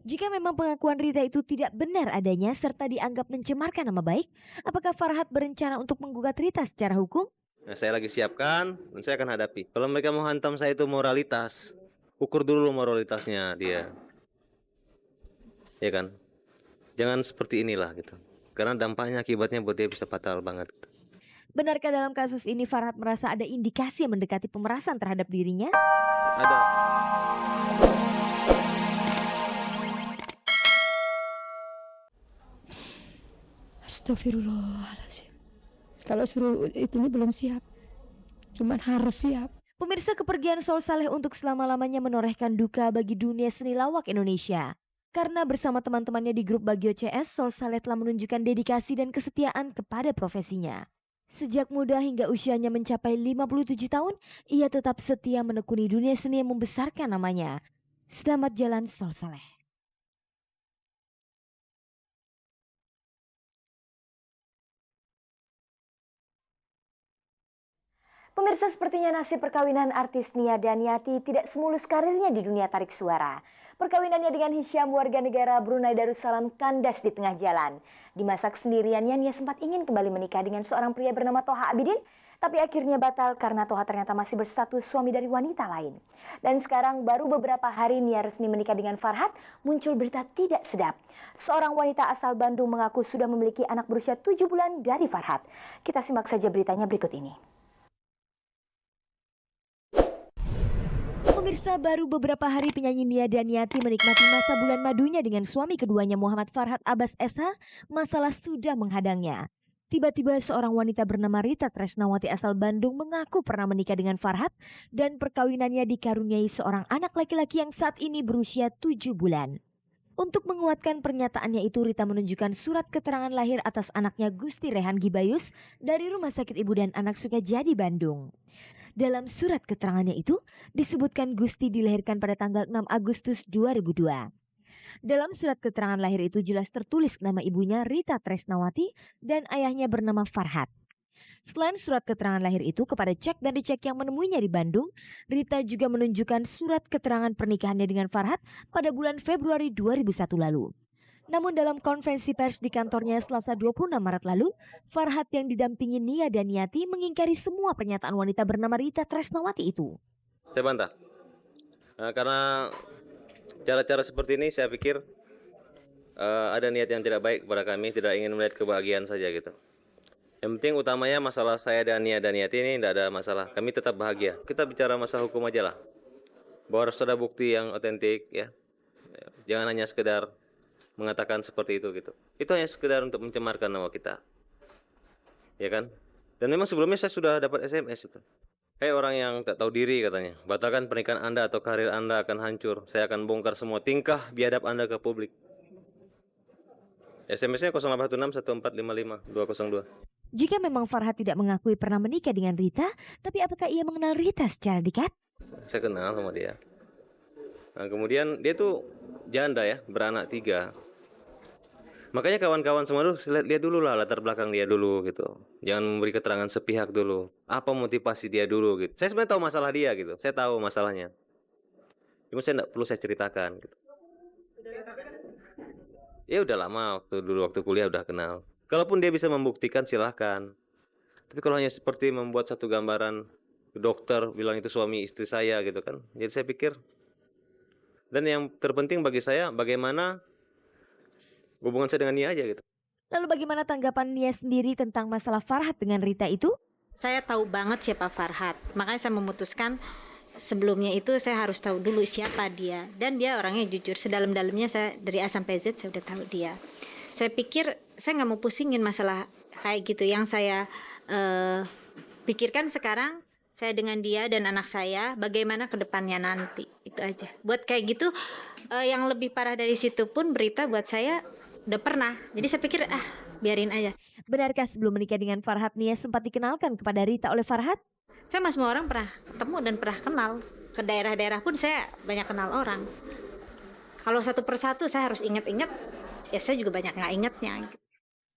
Jika memang pengakuan Rita itu tidak benar adanya serta dianggap mencemarkan nama baik, apakah Farhat berencana untuk menggugat Rita secara hukum? Nah, saya lagi siapkan dan saya akan hadapi. Kalau mereka mau hantam saya itu moralitas, ukur dulu moralitasnya dia, ya kan? Jangan seperti inilah gitu. Karena dampaknya akibatnya buat dia bisa fatal banget. Benarkah dalam kasus ini Farhat merasa ada indikasi yang mendekati pemerasan terhadap dirinya? Ada. Astagfirullahaladzim. Kalau suruh itu ini belum siap. Cuman harus siap. Pemirsa, kepergian Sol Saleh untuk selama-lamanya menorehkan duka bagi dunia seni lawak Indonesia. Karena bersama teman-temannya di grup Bagio CS, Sol Saleh telah menunjukkan dedikasi dan kesetiaan kepada profesinya. Sejak muda hingga usianya mencapai 57 tahun, ia tetap setia menekuni dunia seni yang membesarkan namanya. Selamat jalan Sol Saleh. Pemirsa, sepertinya nasib perkawinan artis Nia Daniati tidak semulus karirnya di dunia tarik suara. Perkawinannya dengan Hisham warga negara Brunei Darussalam kandas di tengah jalan. Di masa kesendiriannya, Nia sempat ingin kembali menikah dengan seorang pria bernama Toha Abidin, tapi akhirnya batal karena Toha ternyata masih berstatus suami dari wanita lain. Dan sekarang baru beberapa hari Nia resmi menikah dengan Farhat, muncul berita tidak sedap. Seorang wanita asal Bandung mengaku sudah memiliki anak berusia 7 bulan dari Farhat. Kita simak saja beritanya berikut ini. Pemirsa, baru beberapa hari penyanyi Nia Daniati menikmati masa bulan madunya dengan suami keduanya Muhammad Farhat Abbas SH, masalah sudah menghadangnya. Tiba-tiba seorang wanita bernama Rita Tresnawati asal Bandung mengaku pernah menikah dengan Farhat dan perkawinannya dikaruniai seorang anak laki-laki yang saat ini berusia 7 bulan. Untuk menguatkan pernyataannya itu, Rita menunjukkan surat keterangan lahir atas anaknya Gusti Rehan Gibayus dari Rumah Sakit Ibu dan Anak Sukajadi, Bandung. Dalam surat keterangannya itu disebutkan Gusti dilahirkan pada tanggal 6 Agustus 2002. Dalam surat keterangan lahir itu jelas tertulis nama ibunya Rita Tresnawati dan ayahnya bernama Farhat. Selain surat keterangan lahir itu, kepada cek dan dicek yang menemuinya di Bandung, Rita juga menunjukkan surat keterangan pernikahannya dengan Farhat pada bulan Februari 2001 lalu. Namun dalam konferensi pers di kantornya Selasa 26 Maret lalu, Farhat yang didampingi Nia Daniati mengingkari semua pernyataan wanita bernama Rita Tresnawati itu. Saya bantah. Karena cara-cara seperti ini saya pikir ada niat yang tidak baik kepada kami, tidak ingin melihat kebahagiaan saja gitu. Yang penting utamanya masalah saya dan Nia Daniati ini tidak ada masalah. Kami tetap bahagia. Kita bicara masalah hukum aja lah. Bahwa harus ada bukti yang otentik ya. Jangan hanya sekedar mengatakan seperti itu gitu. Itu hanya sekedar untuk mencemarkan nama kita. Ya kan? Dan memang sebelumnya saya sudah dapat SMS itu. Kayak orang yang tak tahu diri katanya. Batalkan pernikahan Anda atau karir Anda akan hancur. Saya akan bongkar semua tingkah biadab Anda ke publik. SMS-nya 08161455 202. Jika memang Farhat tidak mengakui pernah menikah dengan Rita, tapi apakah ia mengenal Rita secara dekat? Saya kenal sama dia. Nah, kemudian dia tuh janda ya, beranak 3. Makanya kawan-kawan semua tuh lihat dulu lah latar belakang dia dulu gitu. Jangan memberi keterangan sepihak dulu. Apa motivasi dia dulu gitu. Saya sebenarnya tahu masalah dia gitu. Saya tahu masalahnya. Cuma saya tidak perlu saya ceritakan gitu. Ya udah lama waktu kuliah udah kenal. Kalaupun dia bisa membuktikan silahkan. Tapi kalau hanya seperti membuat satu gambaran dokter bilang itu suami istri saya gitu kan. Jadi saya pikir. Dan yang terpenting bagi saya bagaimana hubungan saya dengan Nia aja gitu. Lalu bagaimana tanggapan Nia sendiri tentang masalah Farhat dengan Rita itu? Saya tahu banget siapa Farhat. Makanya saya memutuskan sebelumnya itu saya harus tahu dulu siapa dia. Dan dia orangnya jujur. Sedalam-dalamnya saya dari A sampai Z saya udah tahu dia. Saya pikir saya nggak mau pusingin masalah kayak gitu. Yang saya pikirkan sekarang saya dengan dia dan anak saya bagaimana ke depannya nanti. Itu aja. Buat kayak gitu yang lebih parah dari situ pun berita buat saya udah pernah. Jadi saya pikir biarin aja. Benarkah sebelum menikah dengan Farhat, Nia sempat dikenalkan kepada Rita oleh Farhat? Saya sama semua orang pernah ketemu dan pernah kenal. Ke daerah-daerah pun saya banyak kenal orang. Kalau satu persatu saya harus ingat-ingat, ya saya juga banyak nggak ingatnya.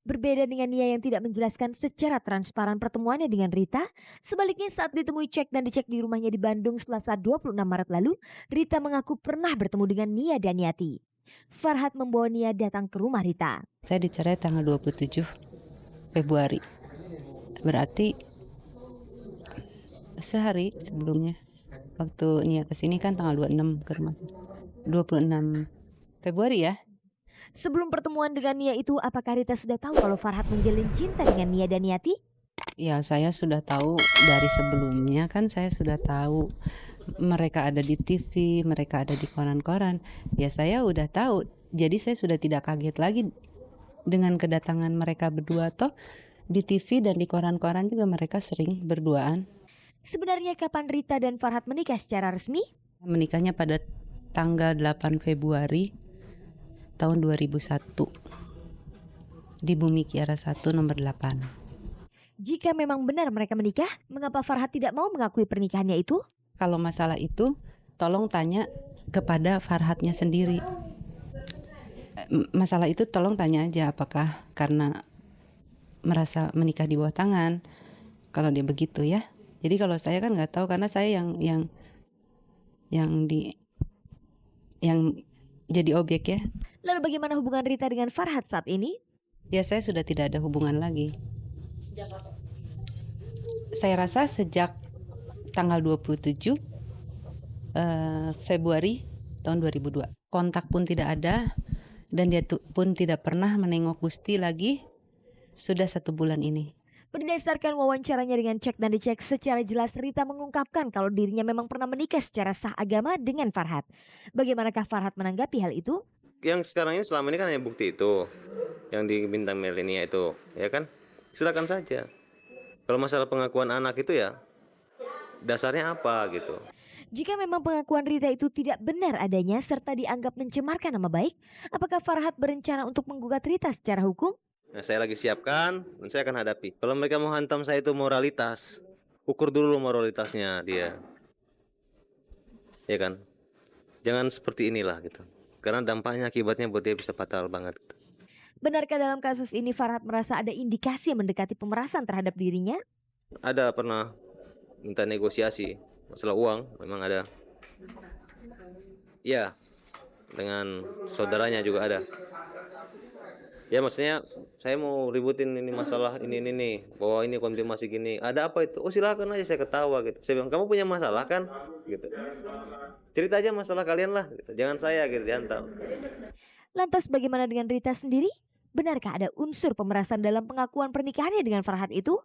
Berbeda dengan Nia yang tidak menjelaskan secara transparan pertemuannya dengan Rita, sebaliknya saat ditemui cek dan dicek di rumahnya di Bandung Selasa 26 Maret lalu, Rita mengaku pernah bertemu dengan Nia Daniati. Farhad membawa Nia datang ke rumah Rita. Saya dicerai tanggal 27 Februari. Berarti sehari sebelumnya. Waktu Nia kesini kan tanggal 26 ke rumah. 26 Februari ya. Sebelum pertemuan dengan Nia itu, apakah Rita sudah tahu kalau Farhad menjalin cinta dengan Nia Daniati? Ya, saya sudah tahu dari sebelumnya, kan saya sudah tahu mereka ada di TV, mereka ada di koran-koran. Ya saya udah tahu. Jadi saya sudah tidak kaget lagi dengan kedatangan mereka berdua. Toh di TV dan di koran-koran juga mereka sering berduaan. Sebenarnya kapan Rita dan Farhad menikah secara resmi? Menikahnya pada tanggal 8 Februari tahun 2001 di Bumi Kiara 1 nomor 8. Jika memang benar mereka menikah, mengapa Farhad tidak mau mengakui pernikahannya itu? Kalau masalah itu tolong tanya kepada Farhadnya sendiri. Masalah itu tolong tanya aja apakah karena merasa menikah di bawah tangan, kalau dia begitu ya. Jadi kalau saya kan nggak tahu, karena saya yang jadi objek ya. Lalu bagaimana hubungan Rita dengan Farhad saat ini? Ya saya sudah tidak ada hubungan lagi. Saya rasa sejak tanggal 27 Februari tahun 2002. Kontak pun tidak ada dan dia pun tidak pernah menengok Gusti lagi sudah 1 bulan ini. Berdasarkan wawancaranya dengan Cek dan Dicek, secara jelas Rita mengungkapkan kalau dirinya memang pernah menikah secara sah agama dengan Farhad. Bagaimanakah Farhad menanggapi hal itu? Yang sekarang ini selama ini kan hanya bukti itu, yang di Bintang Melenia itu, ya kan? Silakan saja. Kalau masalah pengakuan anak itu ya dasarnya apa gitu. Jika memang pengakuan Rita itu tidak benar adanya serta dianggap mencemarkan nama baik, apakah Farhad berencana untuk menggugat Rita secara hukum? Nah, saya lagi siapkan dan saya akan hadapi. Kalau mereka mau hantam saya itu moralitas, ukur dulu moralitasnya dia. Ya kan? Jangan seperti inilah gitu. Karena dampaknya akibatnya buat dia bisa fatal banget. Benarkah dalam kasus ini Farhad merasa ada indikasi mendekati pemerasan terhadap dirinya? Ada pernah minta negosiasi masalah uang, memang ada. Ya, dengan saudaranya juga ada. Ya maksudnya saya mau ributin ini masalah ini nih, bahwa ini konfirmasi gini. Ada apa itu? Oh silakan aja, saya ketawa gitu. Saya bilang kamu punya masalah kan? Gitu. Cerita aja masalah kalian lah, gitu. Jangan saya gitu dihantam. Lantas bagaimana dengan Rita sendiri? Benarkah ada unsur pemerasan dalam pengakuan pernikahannya dengan Farhad itu?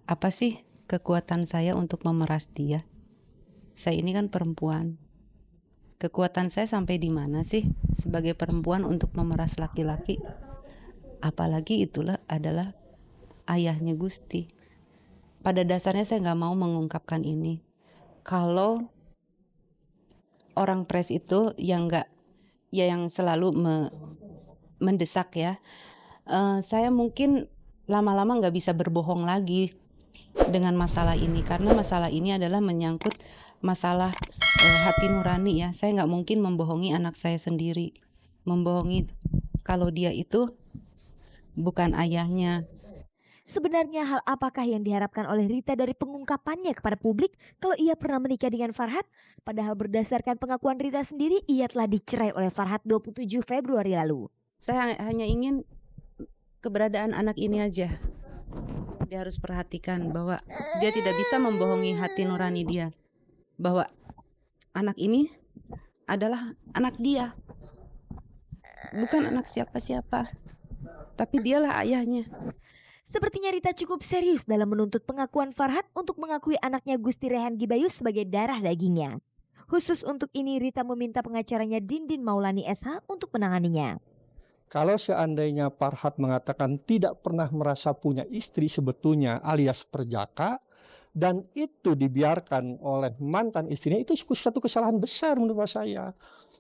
Apa sih kekuatan saya untuk memeras dia? Saya ini kan perempuan. Kekuatan saya sampai di mana sih sebagai perempuan untuk memeras laki-laki? Apalagi itulah adalah ayahnya Gusti. Pada dasarnya saya nggak mau mengungkapkan ini. Kalau orang pres itu yang selalu mendesak ya, saya mungkin lama-lama nggak bisa berbohong lagi dengan masalah ini, karena masalah ini adalah menyangkut masalah hati nurani ya. Saya nggak mungkin membohongi anak saya sendiri, membohongi kalau dia itu bukan ayahnya. Sebenarnya hal apakah yang diharapkan oleh Rita dari pengungkapannya kepada publik kalau ia pernah menikah dengan Farhad? Padahal berdasarkan pengakuan Rita sendiri, ia telah dicerai oleh Farhad 27 Februari lalu. Saya hanya ingin keberadaan anak ini aja. Dia harus perhatikan bahwa dia tidak bisa membohongi hati nurani dia, bahwa anak ini adalah anak dia, bukan anak siapa-siapa, tapi dialah ayahnya. Sepertinya Rita cukup serius dalam menuntut pengakuan Farhad untuk mengakui anaknya Gusti Rehan Gibayus sebagai darah dagingnya. Khusus untuk ini Rita meminta pengacaranya Dindin Maulani SH untuk menanganinya. Kalau seandainya Farhad mengatakan tidak pernah merasa punya istri sebetulnya alias perjaka, dan itu dibiarkan oleh mantan istrinya, itu satu kesalahan besar menurut saya.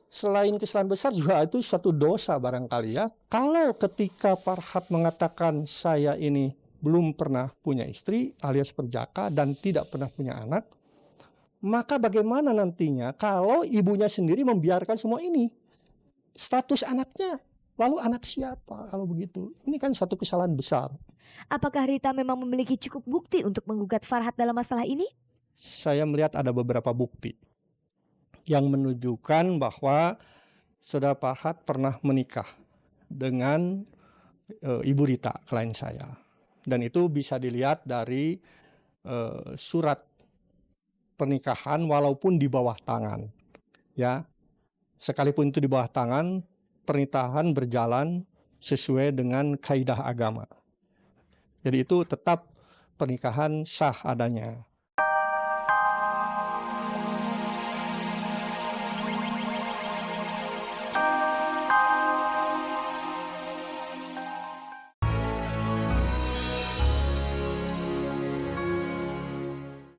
Selain kesalahan besar juga itu suatu dosa barangkali ya. Kalau ketika Farhad mengatakan saya ini belum pernah punya istri alias perjaka dan tidak pernah punya anak, maka bagaimana nantinya kalau ibunya sendiri membiarkan semua ini? Status anaknya, lalu anak siapa kalau begitu? Ini kan suatu kesalahan besar. Apakah Rita memang memiliki cukup bukti untuk menggugat Farhad dalam masalah ini? Saya melihat ada beberapa bukti yang menunjukkan bahwa Saudara Farhat pernah menikah dengan Ibu Rita, klien saya. Dan itu bisa dilihat dari surat pernikahan walaupun di bawah tangan. Ya, sekalipun itu di bawah tangan, pernikahan berjalan sesuai dengan kaidah agama. Jadi itu tetap pernikahan sah adanya.